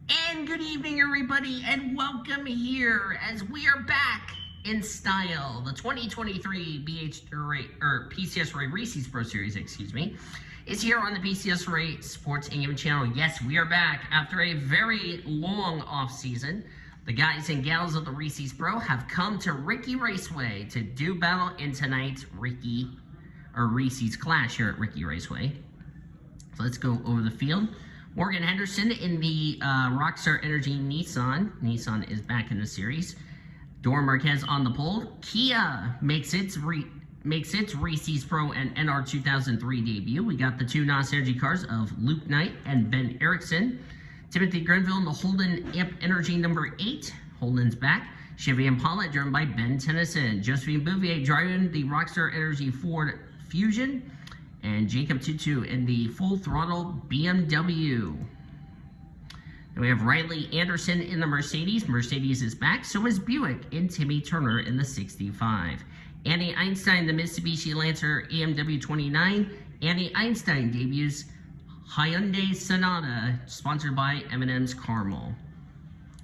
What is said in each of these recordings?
And good evening, everybody, and welcome here as we are back in style. The 2023 PCSRA Reese's Pro Series, is here on the PCSRA Sports and Gaming channel. Yes, we are back after a very long off season. The guys and gals of the Reese's Pro have come to Riki Raceway to do battle in tonight's Reese's Clash here at Riki Raceway. So let's go over the field. Morgan Henderson in the Rockstar Energy Nissan. Nissan is back in the series. Dora Marquez on the pole. Kia makes its Reese's Pro and NR 2003 debut. We got the two NOS Energy cars of Luke Knight and Ben Erickson. Timothy Grenville in the Holden Amp Energy number 8. Holden's back. Chevy Impala driven by Ben Tennyson. Josephine Bouvier driving the Rockstar Energy Ford Fusion. And Jacob Tutu in the Full Throttle BMW. Then we have Riley Anderson in the Mercedes. Mercedes is back. So is Buick in Timmy Turner in the 65. Annie Einstein, the Mitsubishi Lancer AMW 29. Annie Einstein debuts Hyundai Sonata, sponsored by M&M's Caramel.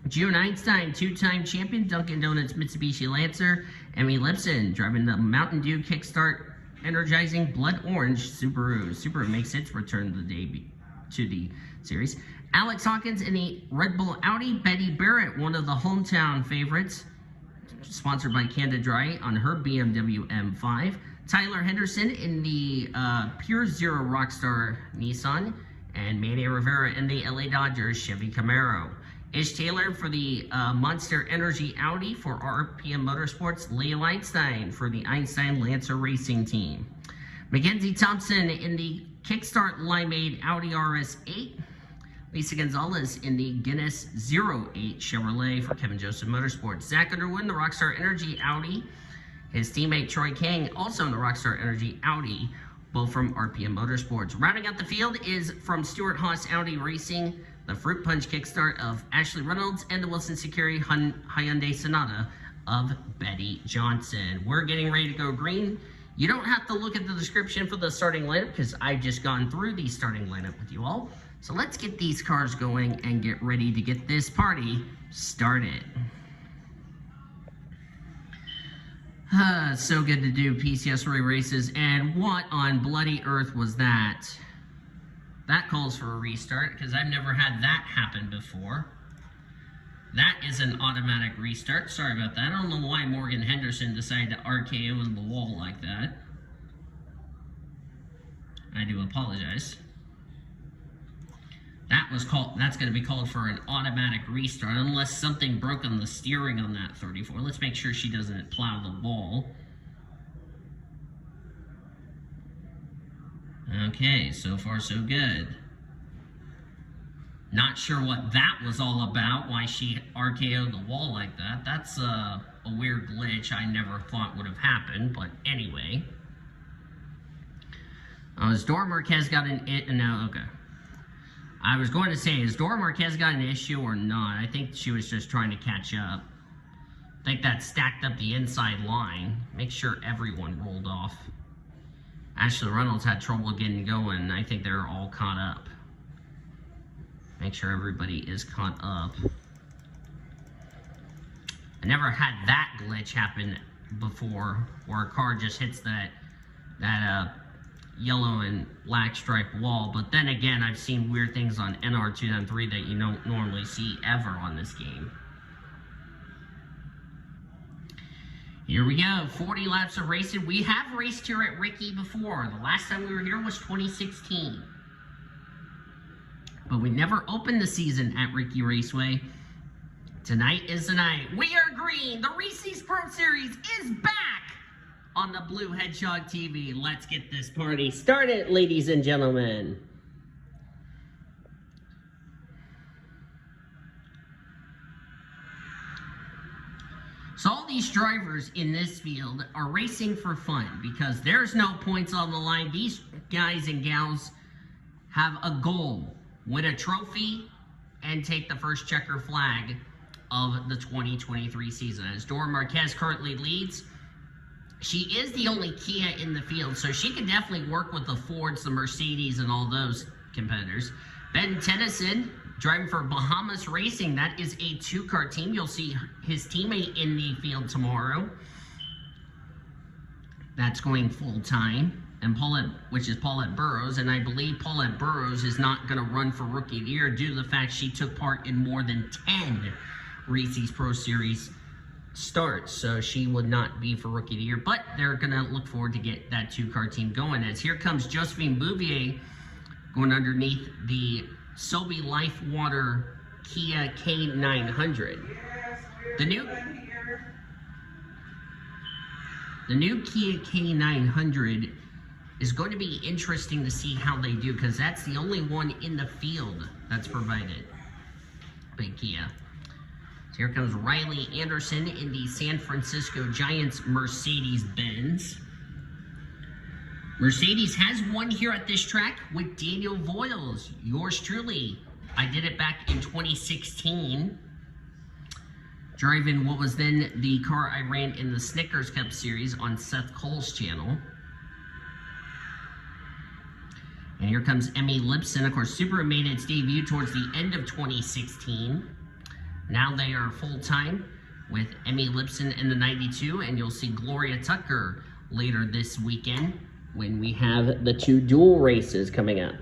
June Einstein, two-time champion, Dunkin' Donuts Mitsubishi Lancer. Emmy Lipson driving the Mountain Dew Kickstart energizing Blood Orange Subaru. Subaru makes its return to the series. Alex Hawkins in the Red Bull Audi. Betty Barrett, one of the hometown favorites, sponsored by Canada Dry on her BMW M5. Tyler Henderson in the Pure Zero Rockstar Nissan. And Manny Rivera in the LA Dodgers Chevy Camaro. Ish Taylor for the Monster Energy Audi for RPM Motorsports. Leo Einstein for the Einstein Lancer Racing Team. Mackenzie Thompson in the Kickstart Limeade Audi RS8. Lisa Gonzalez in the Guinness 08 Chevrolet for Kevin Joseph Motorsports. Zach Underwood in the Rockstar Energy Audi. His teammate Troy King also in the Rockstar Energy Audi, both from RPM Motorsports. Rounding out the field is from Stuart Haas Audi Racing, the Fruit Punch Kickstart of Ashley Reynolds, and the Wilson Security Hyundai Sonata of Betty Johnson. We're getting ready to go green. You don't have to look at the description for the starting lineup because I've just gone through the starting lineup with you all. So let's get these cars going and get ready to get this party started. So good to do PCSRA races, and what on bloody earth was that? That calls for a restart, because I've never had that happen before. That is an automatic restart. Sorry about that. I don't know why Morgan Henderson decided to RKO in the wall like that. I do apologize. That's going to be called for an automatic restart, unless something broke on the steering on that 34. Let's make sure she doesn't plow the ball. Okay, so far so good. Not sure what that was all about, why she RKO'd the wall like that. That's a weird glitch I never thought would have happened, but anyway. Has Dora Marquez got okay. I was going to say, has Dora Marquez got an issue or not? I think she was just trying to catch up. I think that stacked up the inside line. Make sure everyone rolled off. Ashley Reynolds had trouble getting going. I think they're all caught up. Make sure everybody is caught up. I never had that glitch happen before, where a car just hits that yellow and black striped wall. But then again, I've seen weird things on NR 2003 that you don't normally see ever on this game. Here we go, 40 laps of racing. We have raced here at Riki before. The last time we were here was 2016. But we never opened the season at Riki Raceway. Tonight is the night. We are green. The Reese's Pro Series is back on the Blue Hedgehog TV. Let's get this party started, ladies and gentlemen. So all these drivers in this field are racing for fun because there's no points on the line. These guys and gals have a goal: win a trophy and take the first checker flag of the 2023 season. As Dora Marquez currently leads, she is the only Kia in the field, so she can definitely work with the Fords, the Mercedes, and all those competitors. Ben Tennyson Driving for Bahamas Racing, that is a 2-car team. You'll see his teammate in the field tomorrow. That's going full-time. And which is Paulette Burrows, and I believe Paulette Burrows is not going to run for Rookie of the Year due to the fact she took part in more than 10 Reese's Pro Series starts, so she would not be for Rookie of the Year, but they're going to look forward to get that 2-car team going, as here comes Josephine Bouvier going underneath the Sobe Lifewater Kia K900. The new Kia K900 is going to be interesting to see how they do, because that's the only one in the field that's provided by Kia. So here comes Riley Anderson in the San Francisco Giants Mercedes-Benz. Mercedes has won here at this track with Daniel Voiles, yours truly. I did it back in 2016. Driving what was then the car I ran in the Snickers Cup Series on Seth Cole's channel. And here comes Emmy Lipson. Of course, Supra made its debut towards the end of 2016. Now they are full-time with Emmy Lipson in the 92, and you'll see Gloria Tucker later this weekend when we have the 2 dual races coming up.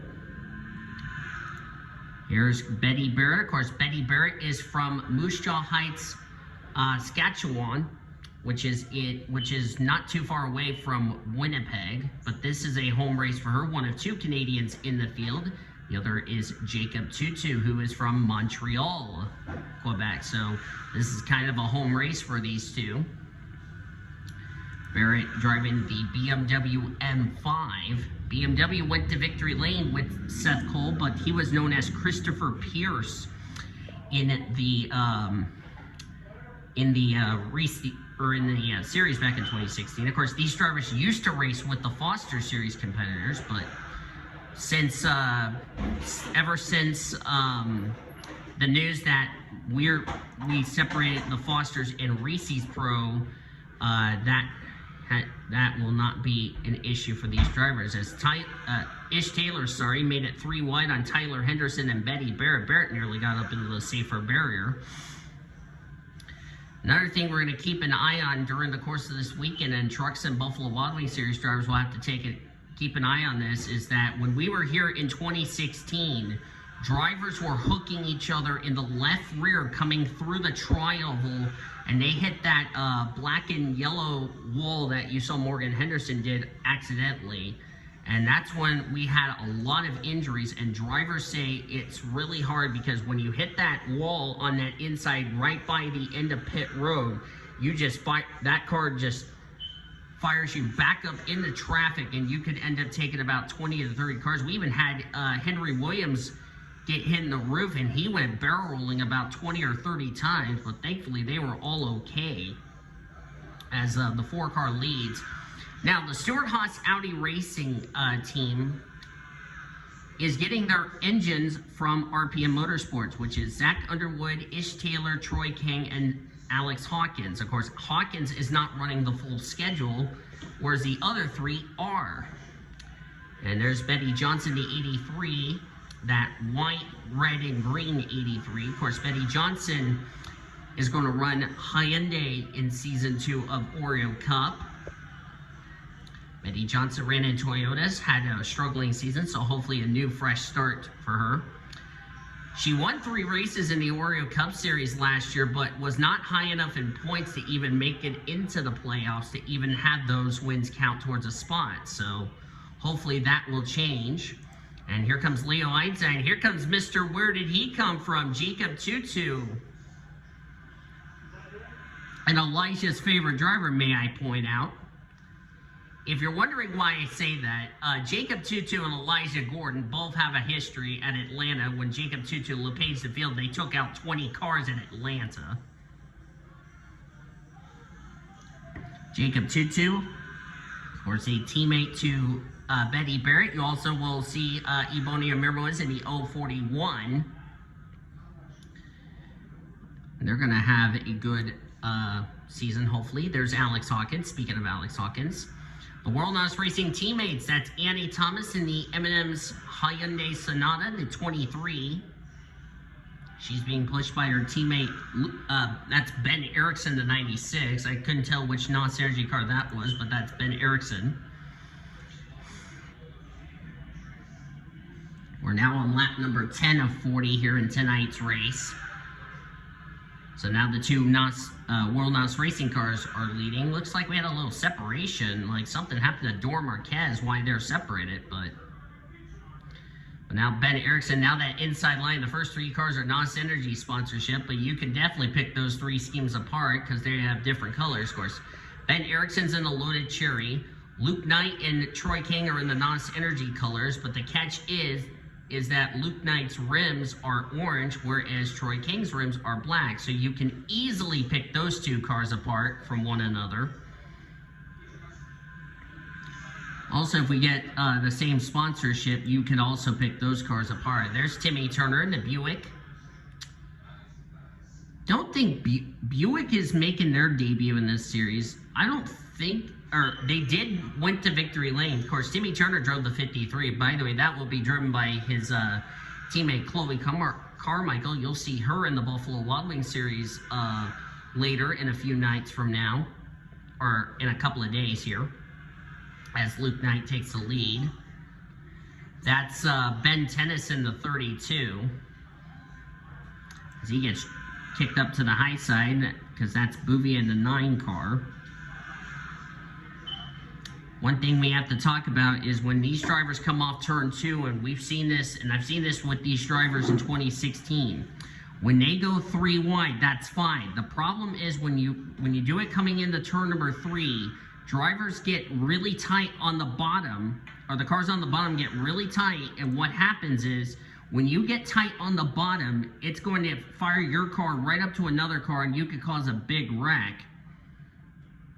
Here's Betty Barrett. Of course, Betty Barrett is from Moose Jaw Heights, Saskatchewan, which is not too far away from Winnipeg, but this is a home race for her, one of 2 Canadians in the field. The other is Jacob Tutu, who is from Montreal, Quebec. So this is kind of a home race for these 2. Barrett driving the BMW M5. BMW went to victory lane with Seth Cole, but he was known as Christopher Pierce in the series back in 2016. Of course, these drivers used to race with the Foster Series competitors, but ever since the news that we separated the Fosters and Reese's Pro, that will not be an issue for these drivers, as Ish Taylor, made it 3 wide on Tyler Henderson and Betty Barrett. Barrett nearly got up into the safer barrier. Another thing we're going to keep an eye on during the course of this weekend, and Trucks and Buffalo Wild Wings Series drivers will have to keep an eye on this, is that when we were here in 2016, drivers were hooking each other in the left rear coming through the tri-oval, and they hit that black and yellow wall that you saw Morgan Henderson did accidentally. And that's when we had a lot of injuries, and drivers say it's really hard because when you hit that wall on that inside right by the end of pit road, that car just fires you back up into traffic, and you could end up taking about 20 to 30 cars. We even had Henry Williams get hit in the roof, and he went barrel rolling about 20 or 30 times, but thankfully they were all okay as the 4-car leads. Now, the Stewart-Haas Audi Racing team is getting their engines from RPM Motorsports, which is Zach Underwood, Ish Taylor, Troy King, and Alex Hawkins. Of course, Hawkins is not running the full schedule, whereas the other 3 are. And there's Betty Johnson, the 83, that white, red, and green 83. Of course, Betty Johnson is going to run Hyundai in Season 2 of Oreo Cup. Betty Johnson ran in Toyotas, had a struggling season, so hopefully a new fresh start for her. She won 3 races in the Oreo Cup Series last year, but was not high enough in points to even make it into the playoffs to even have those wins count towards a spot. So hopefully that will change. And here comes Leo Einstein. Here comes Mr. Where Did He Come From? Jacob Tutu. And Elijah's favorite driver, may I point out. If you're wondering why I say that, Jacob Tutu and Elijah Gordon both have a history at Atlanta. When Jacob Tutu LePage the field, they took out 20 cars in Atlanta. Jacob Tutu, of course, a teammate to Betty Barrett. You also will see Ebonia Mirmoez in the 041. They're going to have a good season, hopefully. There's Alex Hawkins. Speaking of Alex Hawkins, the World Honest Racing teammates, that's Annie Thomas in the M&M's Hyundai Sonata, the 23. She's being pushed by her teammate, that's Ben Erickson, the 96. I couldn't tell which NOS Energy car that was, but that's Ben Erickson. We're now on lap number 10 of 40 here in tonight's race. So now the two World NOS racing cars are leading. Looks like we had a little separation, like something happened to Dor Marquez, why they're separated, but now Ben Erickson, now that inside line, the first three cars are NOS Energy sponsorship, but you can definitely pick those three schemes apart because they have different colors, of course. Ben Erickson's in the loaded cherry. Luke Knight and Troy King are in the NOS Energy colors, but the catch is that Luke Knight's rims are orange, whereas Troy King's rims are black. So you can easily pick those two cars apart from one another. Also, if we get the same sponsorship, you can also pick those cars apart. There's Timmy Turner in the Buick. Don't think Buick is making their debut in this series. I don't think, or they went to victory lane. Of course, Timmy Turner drove the 53. By the way, that will be driven by his teammate Chloe Carmichael. You'll see her in the Buffalo Wild Wings series later in a few nights from now, or in a couple of days here, as Luke Knight takes the lead. That's Ben Tennyson, the 32. As he gets kicked up to the high side, because that's Bouvier in the 9 car. One thing we have to talk about is when these drivers come off turn 2, and we've seen this, and I've seen this with these drivers in 2016. When they go 3 wide, that's fine. The problem is when you do it coming into turn number 3, drivers get really tight on the bottom, or the cars on the bottom get really tight, and what happens is when you get tight on the bottom, it's going to fire your car right up to another car, and you could cause a big wreck.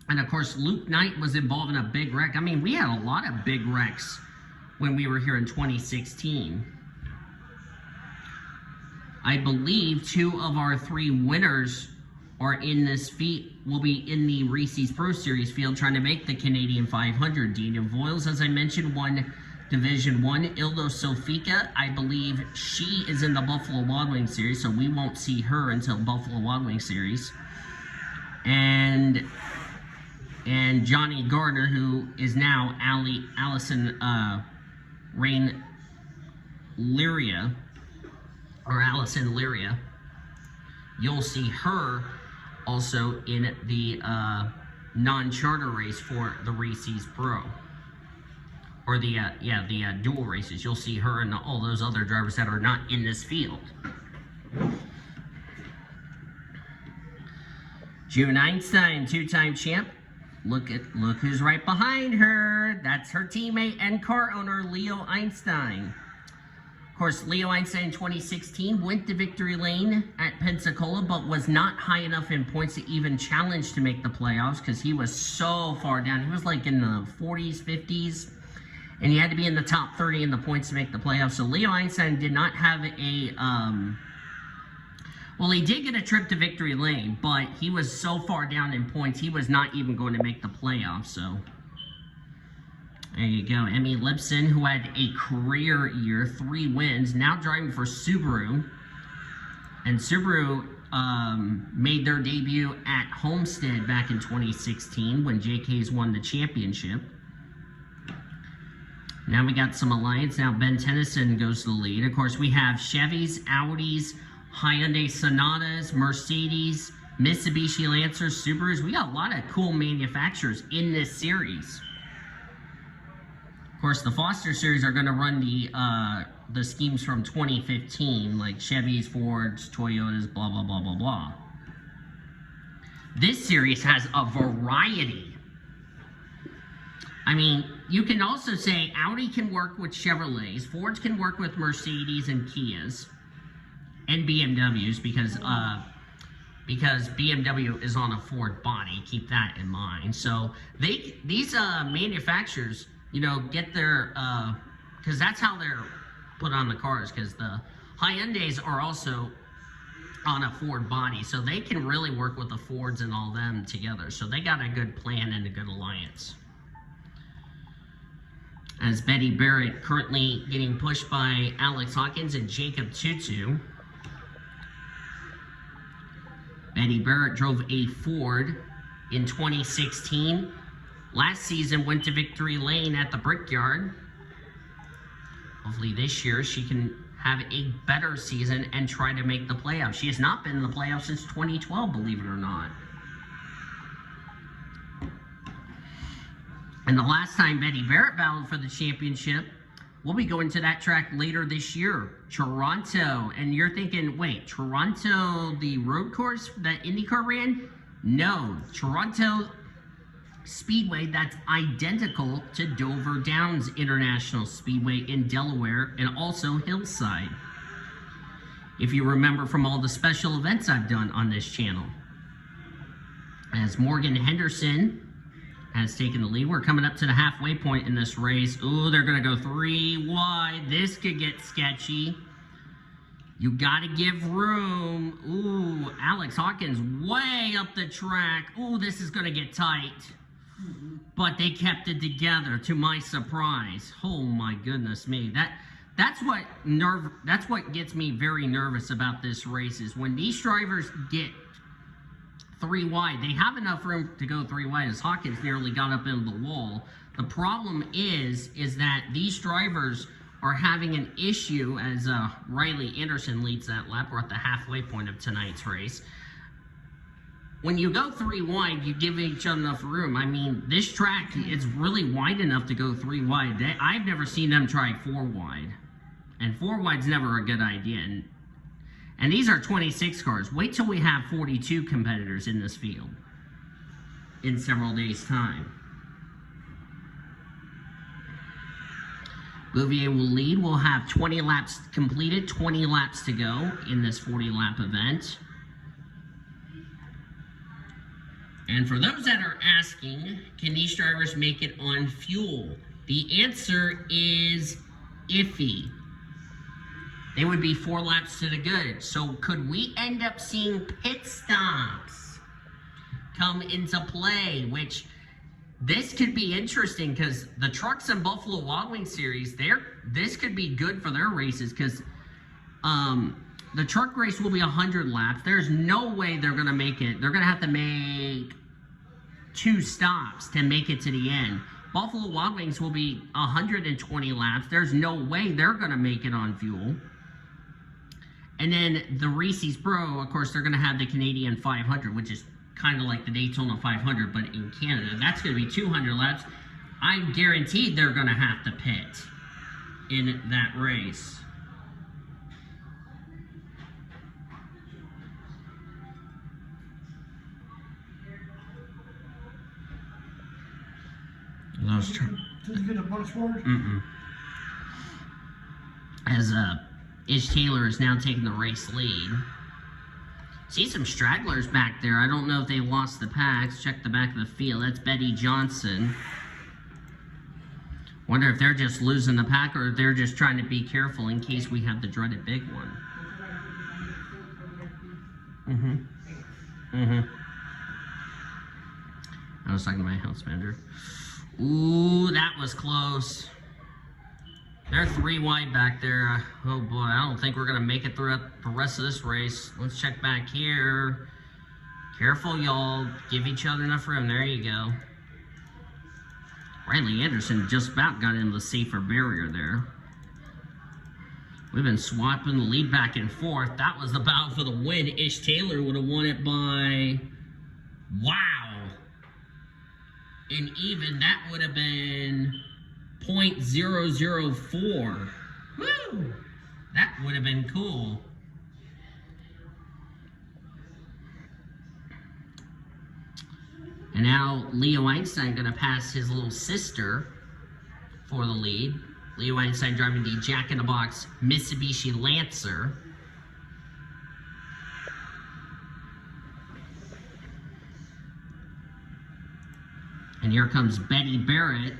And of course, Luke Knight was involved in a big wreck. I mean, we had a lot of big wrecks when we were here in 2016. I believe 2 of our 3 winners are in this will be in the Reese's Pro Series field trying to make the Canadian 500. Dina Voiles, as I mentioned, won Division 1. Ildo Sofica, I believe she is in the Buffalo Wild Wings series, so we won't see her until Buffalo Wild Wings series. And Johnny Gardner, who is now Allison Rain Lyria, or Allison Lyria. You'll see her also in the non-charter race for the Reese's Pro. Or the dual races. You'll see her and all those other drivers that are not in this field. June Einstein, 2-time champ. Look who's right behind her. That's her teammate and car owner, Leo Einstein. Of course, Leo Einstein in 2016 went to victory lane at Pensacola, but was not high enough in points to even challenge to make the playoffs because he was so far down. He was like in the 40s, 50s, and he had to be in the top 30 in the points to make the playoffs. So Leo Einstein did not have a, well, he did get a trip to victory lane, but he was so far down in points, he was not even going to make the playoffs, so there you go. Emmy Lipson, who had a career year, 3 wins, now driving for Subaru. And Subaru made their debut at Homestead back in 2016 when JK's won the championship. Now we got some Alliance. Now Ben Tennyson goes to the lead. Of course, we have Chevys, Audis, Hyundai Sonatas, Mercedes, Mitsubishi Lancers, Subarus. We got a lot of cool manufacturers in this series. Of course, the Foster Series are going to run the schemes from 2015, like Chevys, Fords, Toyotas, blah, blah, blah, blah, blah. This series has a variety. I mean, you can also say Audi can work with Chevrolets, Fords can work with Mercedes and Kias, and BMWs, because BMW is on a Ford body. Keep that in mind. So these manufacturers, you know, get their, because that's how they're put on the cars, because the Hyundais are also on a Ford body, so they can really work with the Fords and all them together. So they got a good plan and a good alliance. As Betty Barrett currently getting pushed by Alex Hawkins and Jacob Tutu. Betty Barrett drove a Ford in 2016. Last season went to Victory Lane at the Brickyard. Hopefully this year she can have a better season and try to make the playoffs. She has not been in the playoffs since 2012, believe it or not. And the last time Betty Barrett battled for the championship, we'll be going to that track later this year, Toronto. And you're thinking, wait, Toronto, the road course that IndyCar ran? No, Toronto Speedway, that's identical to Dover Downs International Speedway in Delaware, and also Hillside. If you remember from all the special events I've done on this channel. As Morgan Henderson has taken the lead. We're coming up to the halfway point in this race. Ooh, they're going to go 3 wide. This could get sketchy. You got to give room. Ooh, Alex Hawkins way up the track. Ooh, this is going to get tight. But they kept it together, to my surprise. Oh my goodness me. That's what gets me very nervous about this race, is when these drivers get 3 wide. They have enough room to go 3 wide, as Hawkins nearly got up into the wall. The problem is that these drivers are having an issue, as Riley Anderson leads that lap. We're at the halfway point of tonight's race. When you go 3 wide, you give each other enough room. I mean, this track is really wide enough to go 3 wide. I've never seen them try 4 wide. And 4 wide's never a good idea. And these are 26 cars. Wait till we have 42 competitors in this field in several days' time. Bouvier will lead. We'll have 20 laps completed, 20 laps to go in this 40-lap event. And for those that are asking, can these drivers make it on fuel? The answer is iffy. They would be 4 laps to the good. So could we end up seeing pit stops come into play? Which, this could be interesting, because the trucks in Buffalo Wild Wings series, this could be good for their races, because the truck race will be 100 laps. There's no way they're going to make it. They're going to have to make 2 stops to make it to the end. Buffalo Wild Wings will be 120 laps. There's no way they're going to make it on fuel. And then the Reese's Pro, of course, they're going to have the Canadian 500, which is kind of like the Daytona 500, but in Canada. That's going to be 200 laps. I'm guaranteed they're going to have to pit in that race. Did you get a bunch for it? As Ish Taylor is now taking the race lead. See some stragglers back there. I don't know if they lost the packs. Check the back of the field. That's Betty Johnson. Wonder if they're just losing the pack, or if they're just trying to be careful in case we have the dreaded big one. I was talking to my house manager. Ooh, that was close. They're 3 wide back there. Oh boy, I don't think we're going to make it throughout the rest of this race. Let's check back here. Careful, y'all. Give each other enough room. There you go. Riley Anderson just about got into the safer barrier there. We've been swapping the lead back and forth. That was the battle for the win. Ish Taylor would have won it by... wow. And even that would have been... .004. Woo! That would have been cool. And now Leo Einstein going to pass his little sister for the lead. Leo Einstein driving the Jack in the Box Mitsubishi Lancer. And here comes Betty Barrett,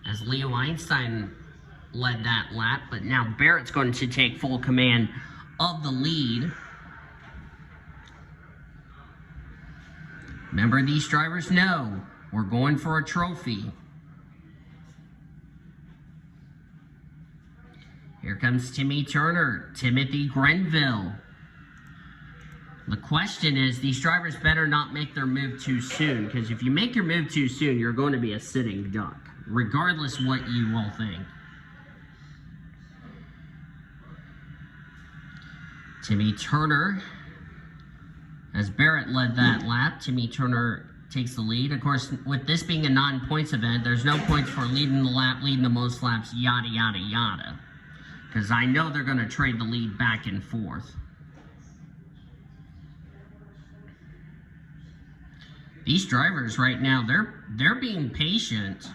as Leo Einstein led that lap, but now Barrett's going to take full command of the lead. Remember, these drivers know we're going for a trophy. Here comes Timmy Turner, Timothy Grenville. The question is, these drivers better not make their move too soon, because if you make your move too soon, you're going to be a sitting duck, regardless what you will think. Timmy Turner, as Barrett led that lap, Timmy Turner takes the lead. Of course, with this being a non-points event, there's no points for leading the lap, leading the most laps, yada, yada, yada. Because I know they're going to trade the lead back and forth. These drivers right now, they're being patient.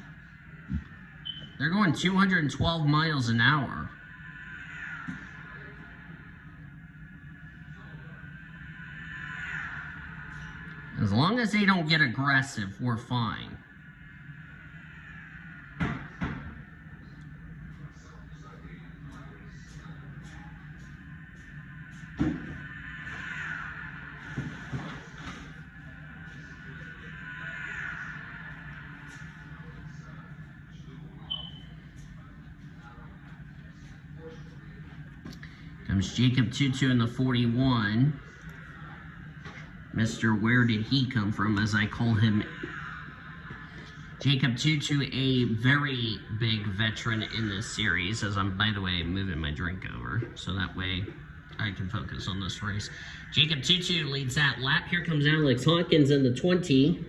They're going 212 miles an hour. As long as they don't get aggressive, we're fine. Comes Jacob Tutu in the 41. Mr. Where Did He Come From, as I call him. Jacob Tutu, a very big veteran in this series, as I'm, by the way, moving my drink over, so that way I can focus on this race. Jacob Tutu leads that lap. Here comes Alex Hawkins in the 20.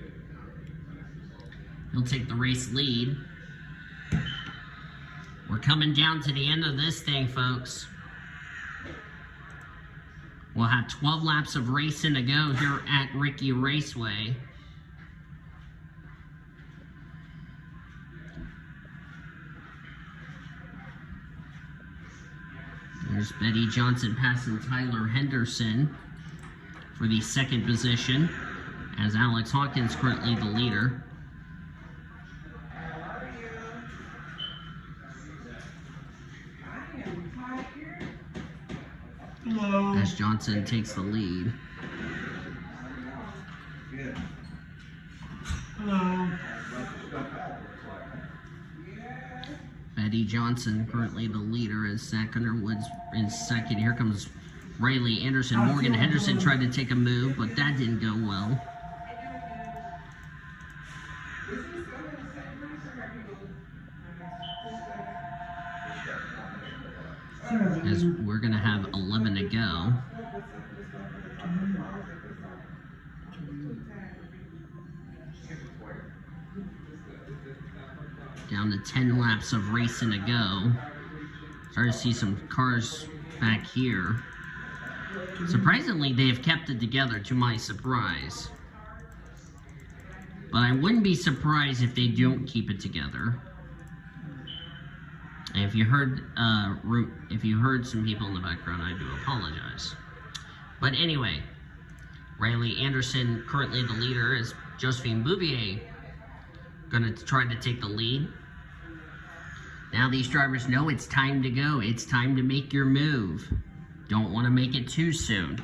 He'll take the race lead. We're coming down to the end of this thing, folks. We'll have 12 laps of racing to go here at Riki Raceway. There's Betty Johnson passing Tyler Henderson for the second position, as Alex Hawkins currently the leader. Hello. As Johnson takes the lead. Hello. Betty Johnson currently the leader, as Zach Underwood's in second. Here comes Riley Anderson. Morgan Henderson tried to take a move, but that didn't go well. As we're going to have 11 to go. Down to 10 laps of racing to go. Starting to see some cars back here. Surprisingly, they have kept it together, to my surprise. But I wouldn't be surprised if they don't keep it together. And if you heard some people in the background, I do apologize. But anyway, Riley Anderson currently the leader, as Josephine Bouvier going to try to take the lead. Now these drivers know it's time to go. It's time to make your move. Don't want to make it too soon.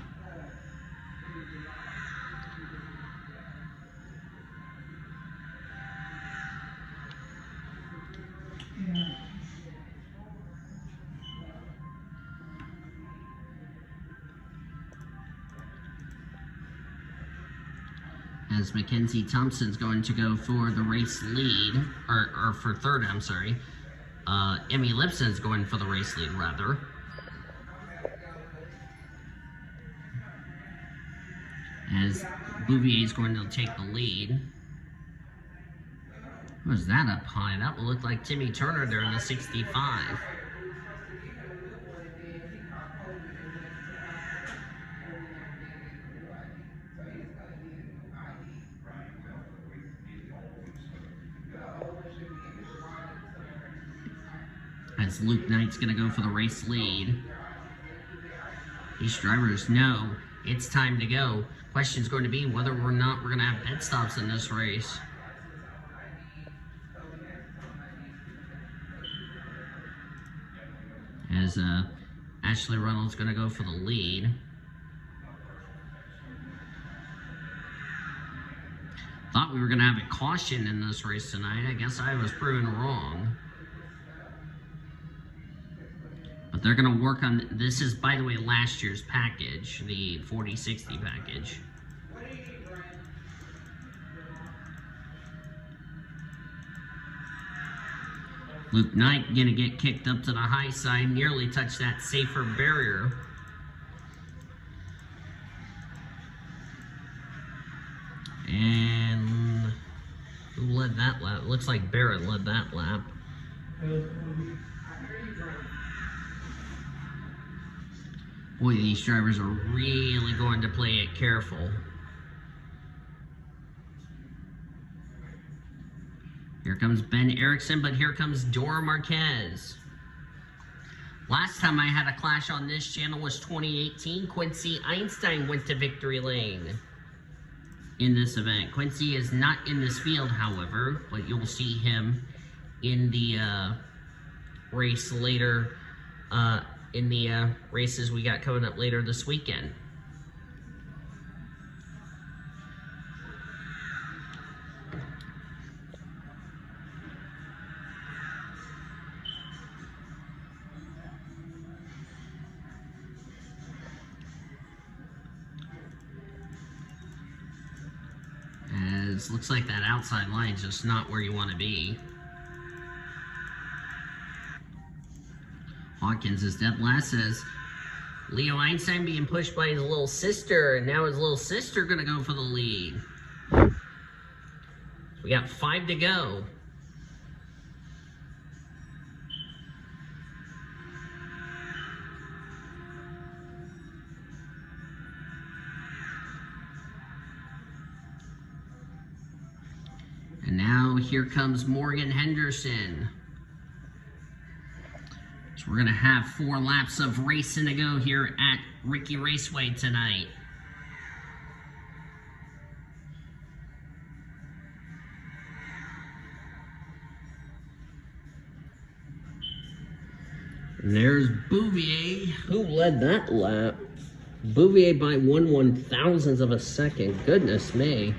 As Mackenzie Thompson's going to go for the race lead, or for third, I'm sorry. Emmy Lipson's going for the race lead, rather. As Bouvier's going to take the lead. Who's that up high? That will look like Timmy Turner there in the 65. As Luke Knight's going to go for the race lead. These drivers know it's time to go. Question's going to be whether or not we're going to have pit stops in this race. As Ashley Reynolds going to go for the lead. Thought we were going to have a caution in this race tonight. I guess I was proven wrong. But They're going to work on, this is, by the way, last year's package, the 4060 package. Luke Knight going to get kicked up to the high side, nearly touched that safer barrier. And who led that lap? Looks like Barrett led that lap. Boy, these drivers are really going to play it careful. Here comes Ben Erickson, but here comes Dora Marquez. Last time I had a clash on this channel was 2018. Quincy Einstein went to victory lane in this event. Quincy is not in this field, however, but you'll see him in the race later, in the races we got coming up later this weekend. As looks like that outside line is just not where you want to be. Hawkins is dead last, says Leo Einstein being pushed by his little sister, and now his little sister gonna go for the lead. We got 5 to go. And now here comes Morgan Henderson. So we're going to have 4 laps of racing to go here at Riki Raceway tonight. And there's Bouvier, who led that lap. Bouvier by 1/1000th of a second. Goodness me.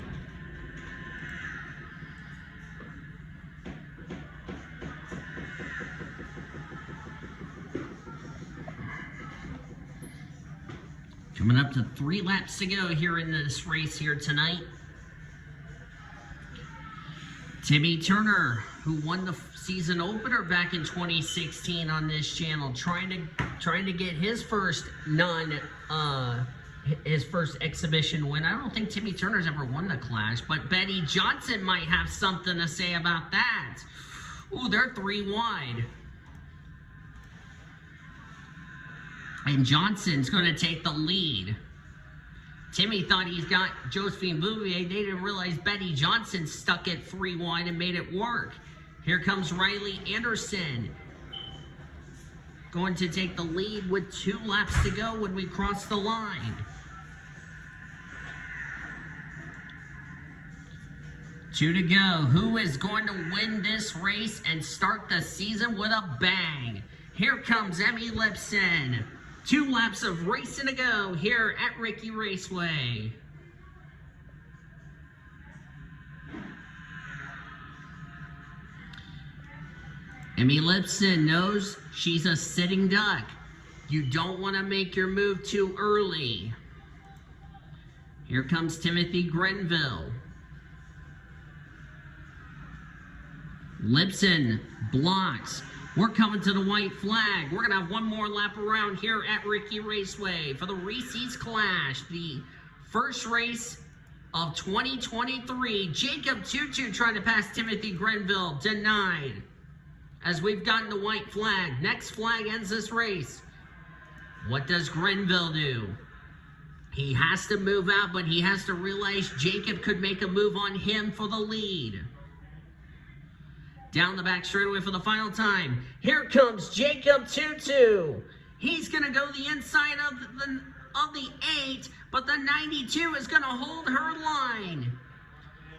Coming up to 3 laps to go here in this race here tonight. Timmy Turner, who won the season opener back in 2016 on this channel, trying to get his first his first exhibition win. I don't think Timmy Turner's ever won the Clash, but Betty Johnson might have something to say about that. Ooh, they're 3 wide. And Johnson's going to take the lead. Timmy thought he's got Josephine Bouvier. They didn't realize Betty Johnson stuck it 3 wide and made it work. Here comes Riley Anderson. Going to take the lead with 2 laps to go when we cross the line. 2 to go. Who is going to win this race and start the season with a bang? Here comes Emmy Lipson. 2 laps of racing to go here at Riki Raceway. Emmy Lipson knows she's a sitting duck. You don't want to make your move too early. Here comes Timothy Grenville. Lipson blocks. We're coming to the white flag. We're going to have 1 more lap around here at Riki Raceway for the Reese's Clash, the first race of 2023. Jacob Tutu trying to pass Timothy Grenville, denied. As we've gotten the white flag. Next flag ends this race. What does Grenville do? He has to move out, but he has to realize Jacob could make a move on him for the lead. Down the back straightaway for the final time. Here comes Jacob Tutu. He's going to go the inside of the 8, but the 92 is going to hold her line.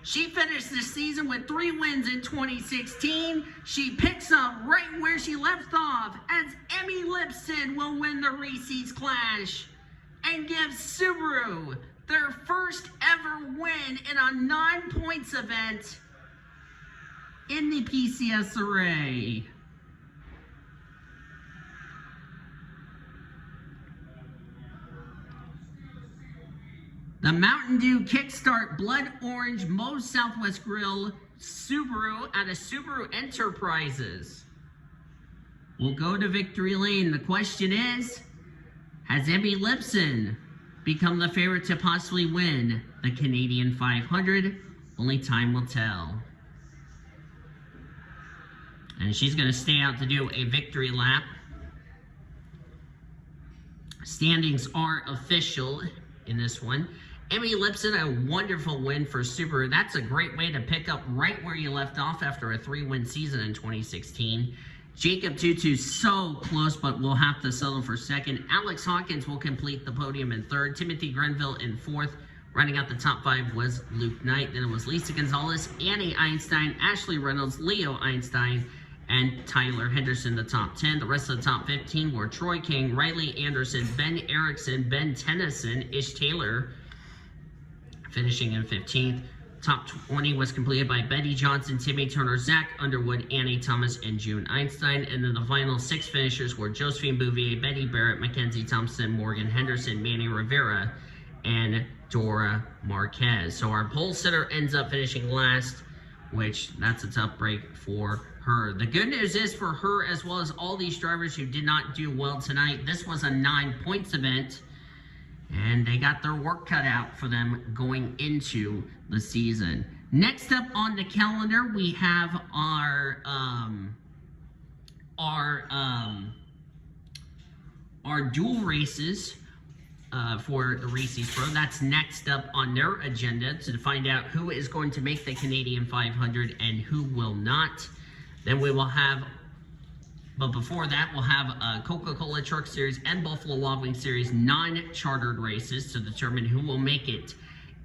She finished the season with 3 wins in 2016. She picks up right where she left off as Emmy Lipson will win the Reese's Clash and give Subaru their first ever win in a non-points event in the PCSRA. The Mountain Dew Kickstart Blood Orange Moe's Southwest Grill Subaru out of Subaru Enterprises will go to victory lane. The question is, has Emmy Lipson become the favorite to possibly win the Canadian 500? Only time will tell. And she's going to stay out to do a victory lap. Standings are official in this one. Emmy Lipson, a wonderful win for Subaru. That's a great way to pick up right where you left off after a 3-win season in 2016. Jacob Tutu, so close, but will have to settle for second. Alex Hawkins will complete the podium in third. Timothy Grenville in fourth. Running out the top 5 was Luke Knight. Then it was Lisa Gonzalez, Annie Einstein, Ashley Reynolds, Leo Einstein, and Tyler Henderson, the top 10. The rest of the top 15 were Troy King, Riley Anderson, Ben Erickson, Ben Tennyson, Ish Taylor, finishing in 15th. Top 20 was completed by Betty Johnson, Timmy Turner, Zach Underwood, Annie Thomas, and June Einstein. And then the final 6 finishers were Josephine Bouvier, Betty Barrett, Mackenzie Thompson, Morgan Henderson, Manny Rivera, and Dora Marquez. So our pole sitter ends up finishing last, which that's a tough break for her. The good news is for her, as well as all these drivers who did not do well tonight, this was a 9-points event, and they got their work cut out for them going into the season. Next up on the calendar, we have our dual races for the Reese's Pro. That's next up on their agenda to find out who is going to make the Canadian 500 and who will not. Then we will have, but before that, we'll have a Coca-Cola Truck Series and Buffalo Wild Wings Series non-chartered races to determine who will make it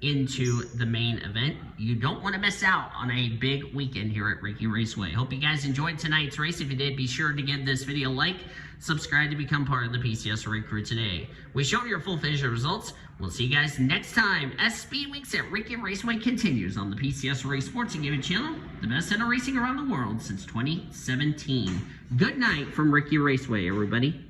into the main event. You don't want to miss out on a big weekend here at Riki Raceway. Hope you guys enjoyed tonight's race. If you did, be sure to give this video a like, subscribe to become part of the PCSRA crew today. We showed your full finish results. We'll see you guys next time as Speed Weeks at Riki Raceway continues on the PCSRA Sports and Gaming channel, the best center racing around the world since 2017. Good night from Riki Raceway, everybody.